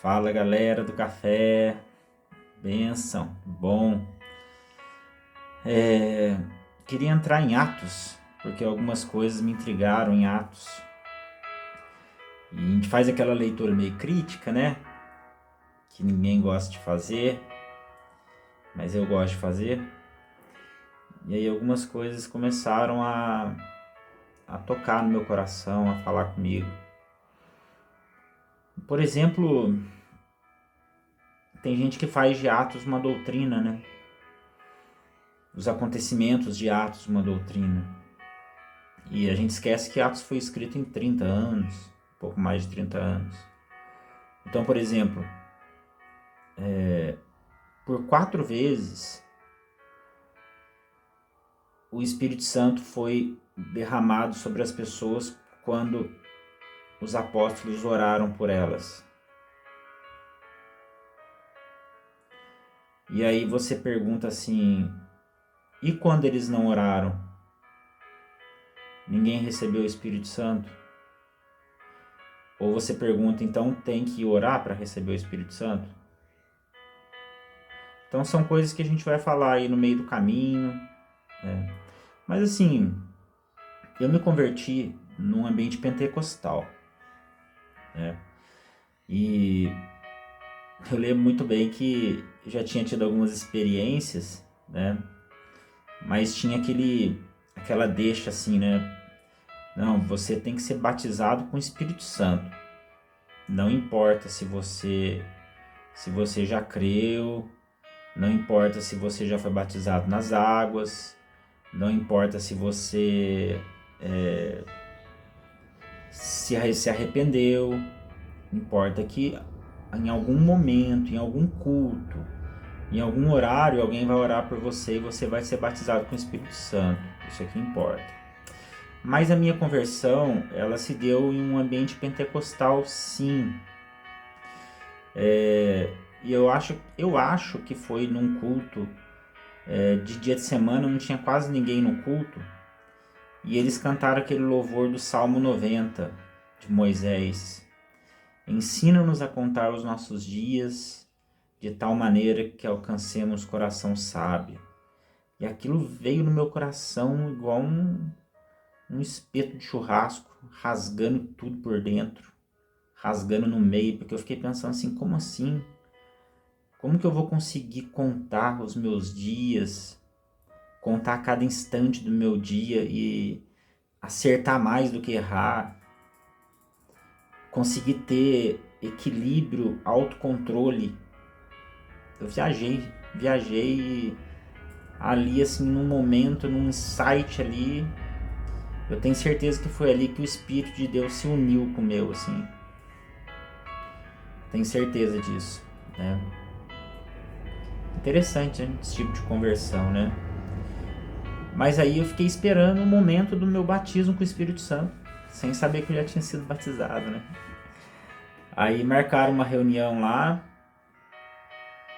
Fala galera do café, benção, bom. Queria entrar em Atos, porque algumas coisas me intrigaram em Atos. E a gente faz aquela leitura meio crítica, né? Que ninguém gosta de fazer, mas eu gosto de fazer. E aí algumas coisas começaram a tocar no meu coração, a falar comigo. Por exemplo, tem gente que faz de Atos uma doutrina, né? Os acontecimentos de Atos uma doutrina. E a gente esquece que Atos foi escrito em 30 anos, um pouco mais de 30 anos. Então, por exemplo, por 4 vezes o Espírito Santo foi derramado sobre as pessoas quando os apóstolos oraram por elas. E aí você pergunta assim, e quando eles não oraram? Ninguém recebeu o Espírito Santo? Ou você pergunta, então tem que orar para receber o Espírito Santo? Então são coisas que a gente vai falar aí no meio do caminho, né? Mas assim, eu me converti num ambiente pentecostal, né? E eu lembro muito bem que eu já tinha tido algumas experiências, né? Mas tinha aquela deixa assim, né? Não, você tem que ser batizado com o Espírito Santo. Não importa se você já creu, não importa se você já foi batizado nas águas, não importa se você se arrependeu, importa que em algum momento, em algum culto, em algum horário, alguém vai orar por você e você vai ser batizado com o Espírito Santo. Isso é que importa. Mas a minha conversão, ela se deu em um ambiente pentecostal, sim. E eu acho que foi num culto de dia de semana, não tinha quase ninguém no culto. E eles cantaram aquele louvor do Salmo 90 de Moisés. Ensina-nos a contar os nossos dias de tal maneira que alcancemos coração sábio. E aquilo veio no meu coração igual um espeto de churrasco, rasgando tudo por dentro, rasgando no meio, porque eu fiquei pensando assim, como assim? Como que eu vou conseguir contar os meus dias, contar cada instante do meu dia e acertar mais do que errar, conseguir ter equilíbrio, autocontrole? Eu viajei ali assim num momento, num insight ali. Eu tenho certeza que foi ali que o Espírito de Deus se uniu com o meu, assim. Tenho certeza disso, né? Interessante, né? Esse tipo de conversão, né? Mas aí eu fiquei esperando o momento do meu batismo com o Espírito Santo, sem saber que eu já tinha sido batizado, né? Aí marcaram uma reunião lá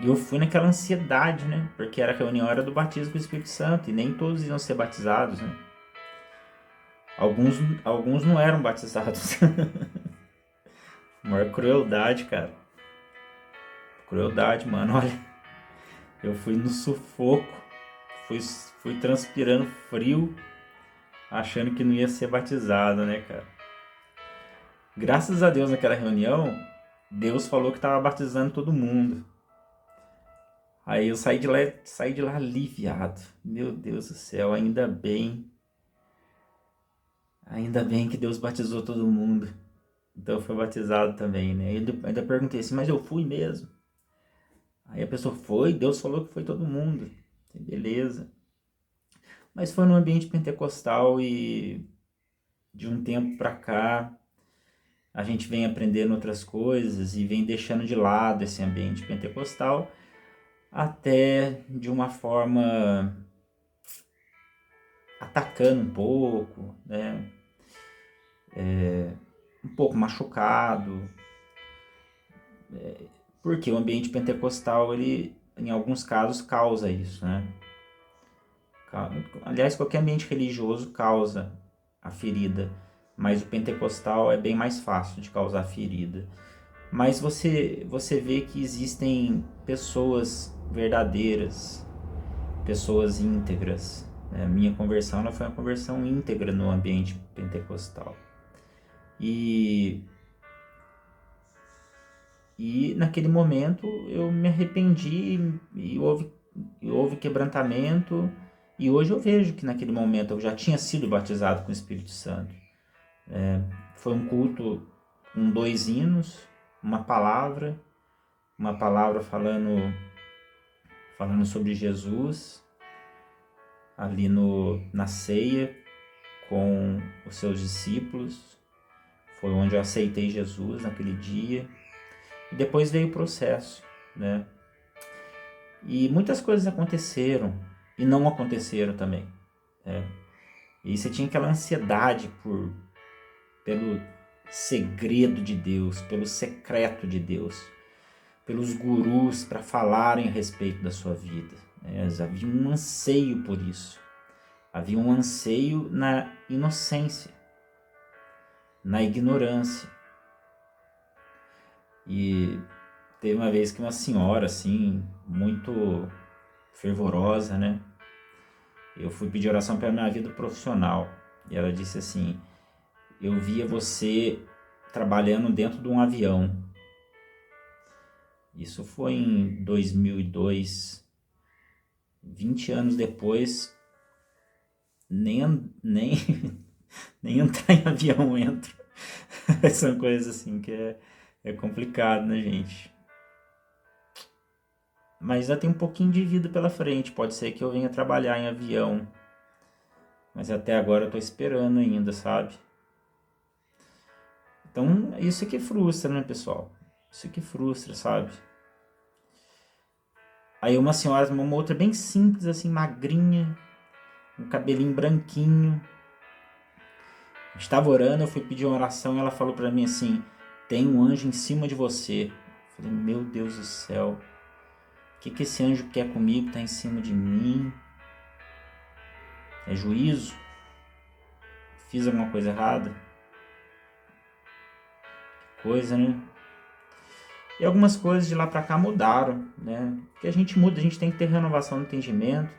e eu fui naquela ansiedade, né? Porque a reunião era do batismo com o Espírito Santo e nem todos iam ser batizados, né? Alguns não eram batizados. Maior crueldade, cara. Crueldade, mano. Olha, eu fui no sufoco, fui transpirando frio, achando que não ia ser batizado, né, cara? Graças a Deus naquela reunião, Deus falou que estava batizando todo mundo. Aí eu saí de lá aliviado. Meu Deus do céu, ainda bem que Deus batizou todo mundo. Então eu fui batizado também, né? Eu ainda perguntei assim, mas eu fui mesmo? Aí a pessoa foi, Deus falou que foi todo mundo. Beleza. Mas foi no ambiente pentecostal e de um tempo pra cá a gente vem aprendendo outras coisas e vem deixando de lado esse ambiente pentecostal até de uma forma atacando um pouco, né? Um pouco machucado, porque o ambiente pentecostal, ele, em alguns casos, causa isso, né? Aliás, qualquer ambiente religioso causa a ferida, mas o pentecostal é bem mais fácil de causar ferida. Mas você vê que existem pessoas verdadeiras, pessoas íntegras. A minha conversão ela foi uma conversão íntegra no ambiente pentecostal. E naquele momento eu me arrependi e houve quebrantamento. E hoje eu vejo que naquele momento eu já tinha sido batizado com o Espírito Santo. Foi um culto com 2 hinos, uma palavra falando sobre Jesus, ali na ceia com os seus discípulos. Foi onde eu aceitei Jesus naquele dia. E depois veio o processo, né? E muitas coisas aconteceram e não aconteceram também, né? E você tinha aquela ansiedade pelo segredo de Deus, pelo secreto de Deus, pelos gurus para falarem a respeito da sua vida, né? Havia um anseio por isso. Havia um anseio na inocência, na ignorância. E teve uma vez que uma senhora, assim, muito fervorosa, né? Eu fui pedir oração pela minha vida profissional. E ela disse assim: eu via você trabalhando dentro de um avião. Isso foi em 2002. 20 anos depois, nem, nem entrar em avião entro. São coisas assim que é complicado, né, gente? Mas já tem um pouquinho de vida pela frente. Pode ser que eu venha trabalhar em avião. Mas até agora eu tô esperando ainda, sabe? Então, isso que frustra, né, pessoal? Isso que frustra, sabe? Aí uma senhora, uma outra bem simples, assim, magrinha, um cabelinho branquinho. A gente tava orando, eu fui pedir uma oração e ela falou pra mim assim: tem um anjo em cima de você. Eu falei: meu Deus do céu, o que esse anjo quer comigo? Tá em cima de mim? É juízo? Fiz alguma coisa errada? Coisa, né? E algumas coisas de lá pra cá mudaram, né? Porque a gente muda, a gente tem que ter renovação do entendimento.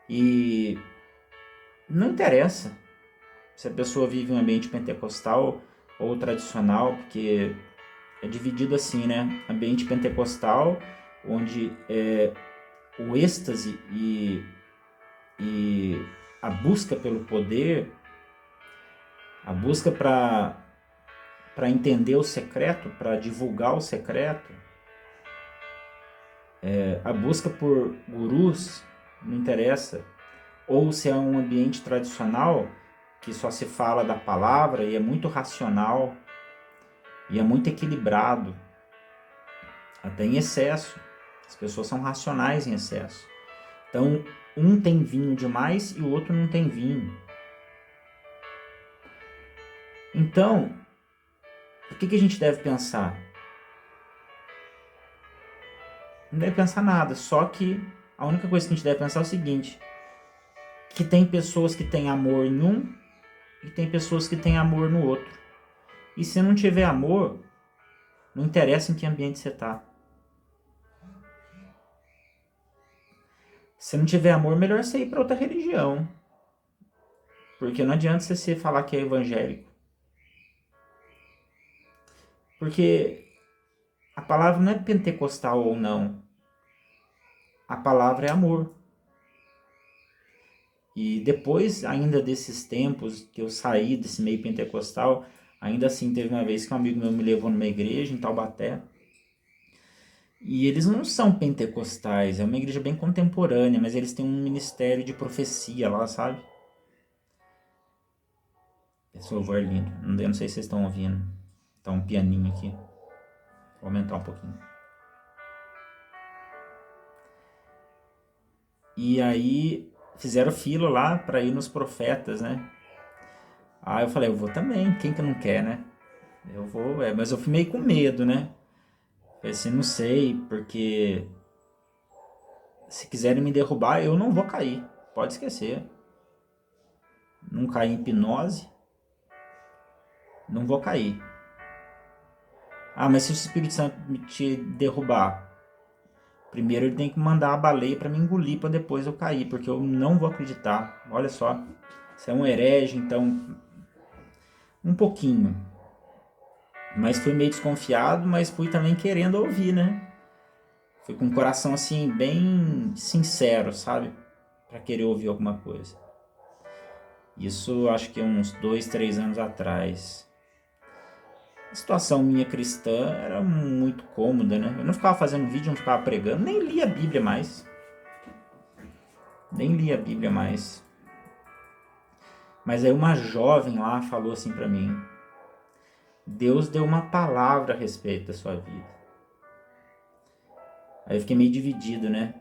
E não interessa se a pessoa vive em um ambiente pentecostal ou tradicional, porque é dividido assim, né? Ambiente pentecostal, onde o êxtase e a busca pelo poder, a busca para entender o secreto, para divulgar o secreto, a busca por gurus, não interessa. Ou se é um ambiente tradicional, que só se fala da palavra e é muito racional, e é muito equilibrado, até em excesso. As pessoas são racionais em excesso. Então, um tem vinho demais e o outro não tem vinho. Então, o que a gente deve pensar? Não deve pensar nada, só que a única coisa que a gente deve pensar é o seguinte: que tem pessoas que têm amor em um e tem pessoas que têm amor no outro. E se não tiver amor, não interessa em que ambiente você está. Se não tiver amor, melhor você ir para outra religião. Porque não adianta você falar que é evangélico. Porque a palavra não é pentecostal ou não. A palavra é amor. E depois ainda desses tempos que eu saí desse meio pentecostal, ainda assim teve uma vez que um amigo meu me levou numa igreja em Taubaté. E eles não são pentecostais, é uma igreja bem contemporânea, mas eles têm um ministério de profecia lá, sabe? Esse louvor é lindo. Eu não sei se vocês estão ouvindo. Tá um pianinho aqui. Vou aumentar um pouquinho. E aí fizeram fila lá para ir nos profetas, né? Aí eu falei: eu vou também, quem que não quer, né? Eu vou, mas eu fui meio com medo, né? Falei assim: não sei, porque se quiserem me derrubar, eu não vou cair. Pode esquecer. Não cair em hipnose, não vou cair. Ah, mas se o Espírito Santo te derrubar, primeiro ele tem que mandar a baleia para me engolir para depois eu cair, porque eu não vou acreditar. Olha só, você é um herege, então um pouquinho. Mas fui meio desconfiado, mas fui também querendo ouvir, né? Fui com o coração assim bem sincero, sabe? Para querer ouvir alguma coisa. Isso acho que uns 2, 3 anos atrás. A situação minha cristã era muito cômoda, né? Eu não ficava fazendo vídeo, não ficava pregando, nem lia a Bíblia mais. Nem lia a Bíblia mais. Mas aí uma jovem lá falou assim pra mim: Deus deu uma palavra a respeito da sua vida. Aí eu fiquei meio dividido, né?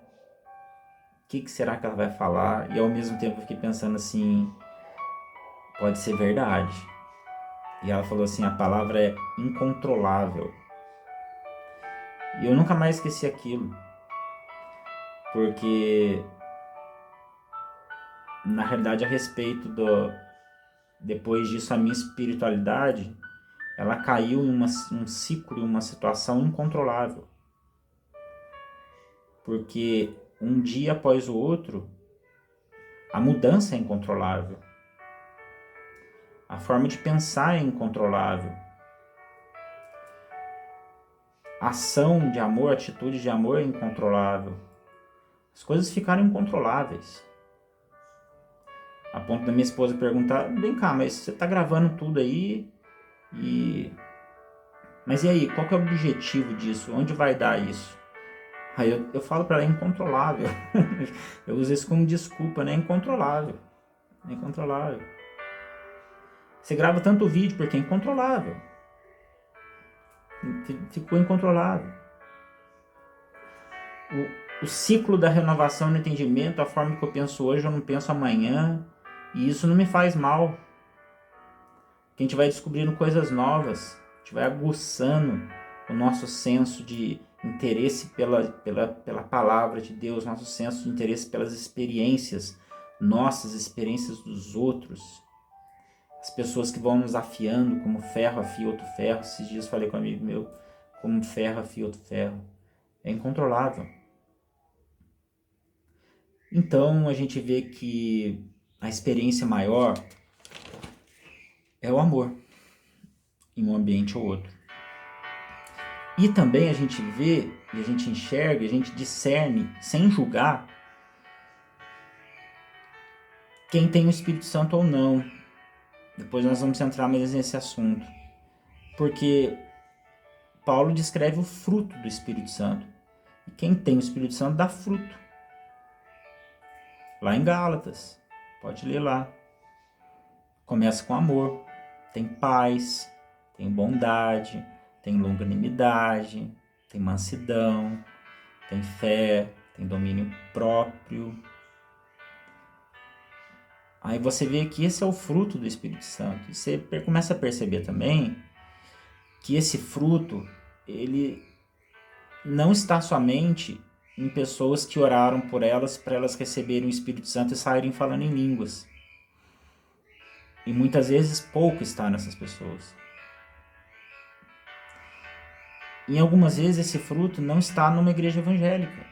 O que será que ela vai falar? E ao mesmo tempo eu fiquei pensando assim: pode ser verdade. E ela falou assim: a palavra é incontrolável. E eu nunca mais esqueci aquilo. Porque, na realidade, a respeito do... Depois disso, a minha espiritualidade, ela caiu em um ciclo, em uma situação incontrolável. Porque um dia após o outro, a mudança é incontrolável. A forma de pensar é incontrolável. A ação de amor, a atitude de amor é incontrolável. As coisas ficaram incontroláveis. A ponto da minha esposa perguntar: vem cá, mas você tá gravando tudo aí Mas e aí, qual que é o objetivo disso? Onde vai dar isso? Aí eu falo pra ela: é incontrolável. Eu uso isso como desculpa, né? É incontrolável. É incontrolável. Você grava tanto vídeo porque é incontrolável. Ficou incontrolável. O ciclo da renovação no entendimento, a forma que eu penso hoje, eu não penso amanhã. E isso não me faz mal. Porque a gente vai descobrindo coisas novas. A gente vai aguçando o nosso senso de interesse pela palavra de Deus, nosso senso de interesse pelas experiências, nossas experiências dos outros. As pessoas que vão nos afiando, como ferro afia outro ferro. Esses dias falei com um amigo meu: como ferro afia outro ferro. É incontrolável. Então a gente vê que a experiência maior é o amor em um ambiente ou outro. E também a gente vê, e a gente enxerga, a gente discerne, sem julgar, quem tem o Espírito Santo ou não. Depois nós vamos entrar mais nesse assunto. Porque Paulo descreve o fruto do Espírito Santo. E quem tem o Espírito Santo dá fruto. Lá em Gálatas. Pode ler lá. Começa com amor. Tem paz, tem bondade, tem longanimidade, tem mansidão, tem fé, tem domínio próprio. Aí você vê que esse é o fruto do Espírito Santo. E você começa a perceber também que esse fruto, ele não está somente em pessoas que oraram por elas para elas receberem o Espírito Santo e saírem falando em línguas. E muitas vezes pouco está nessas pessoas. E algumas vezes esse fruto não está numa igreja evangélica.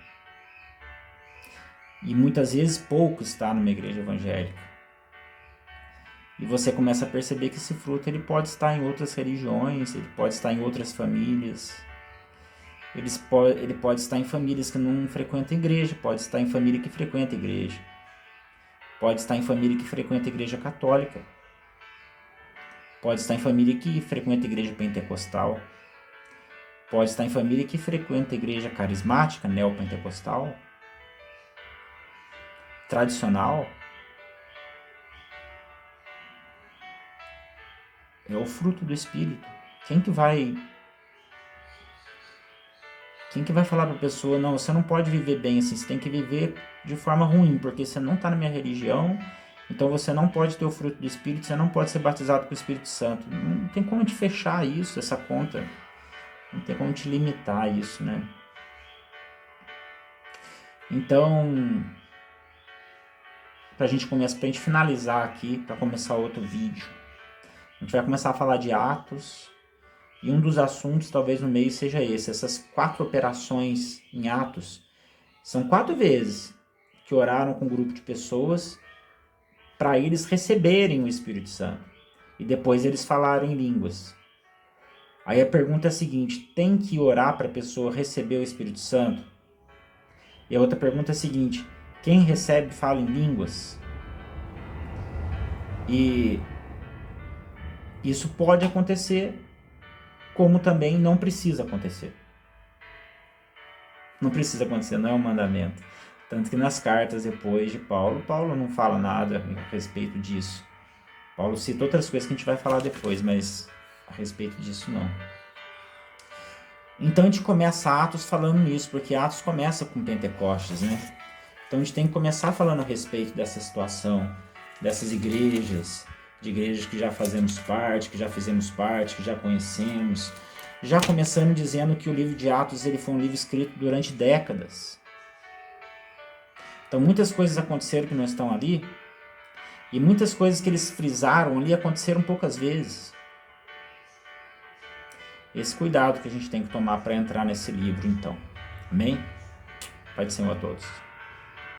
E muitas vezes pouco está numa igreja evangélica. E você começa a perceber que esse fruto ele pode estar em outras religiões, ele pode estar em outras famílias. Ele pode estar em famílias que não frequentam igreja, pode estar em família que frequenta igreja. Pode estar em família que frequenta igreja católica. Pode estar em família que frequenta igreja pentecostal. Pode estar em família que frequenta igreja carismática, neopentecostal, tradicional. É o fruto do Espírito. Quem que vai falar para a pessoa: não, você não pode viver bem assim, você tem que viver de forma ruim, porque você não está na minha religião, então você não pode ter o fruto do Espírito, você não pode ser batizado com o Espírito Santo. Não tem como te fechar isso, essa conta. Não tem como te limitar isso, né? Então, pra gente finalizar aqui, para começar outro vídeo, a gente vai começar a falar de Atos, E um dos assuntos, talvez no meio, seja esse. Essas 4 operações em Atos, são 4 vezes que oraram com um grupo de pessoas para eles receberem o Espírito Santo. E depois eles falaram em línguas. Aí a pergunta é a seguinte: tem que orar para a pessoa receber o Espírito Santo? E a outra pergunta é a seguinte: quem recebe fala em línguas? E isso pode acontecer, como também não precisa acontecer. Não precisa acontecer, não é um mandamento. Tanto que nas cartas depois de Paulo não fala nada a respeito disso. Paulo cita outras coisas que a gente vai falar depois, mas a respeito disso não. Então a gente começa Atos falando nisso, porque Atos começa com Pentecostes, né? Então a gente tem que começar falando a respeito dessa situação, dessas igrejas, de igrejas que já fazemos parte, que já fizemos parte, que já conhecemos. Já começando dizendo que o livro de Atos ele foi um livro escrito durante décadas. Então muitas coisas aconteceram que não estão ali, e muitas coisas que eles frisaram ali aconteceram poucas vezes. Esse cuidado que a gente tem que tomar para entrar nesse livro, então. Amém? Pai do Senhor a todos.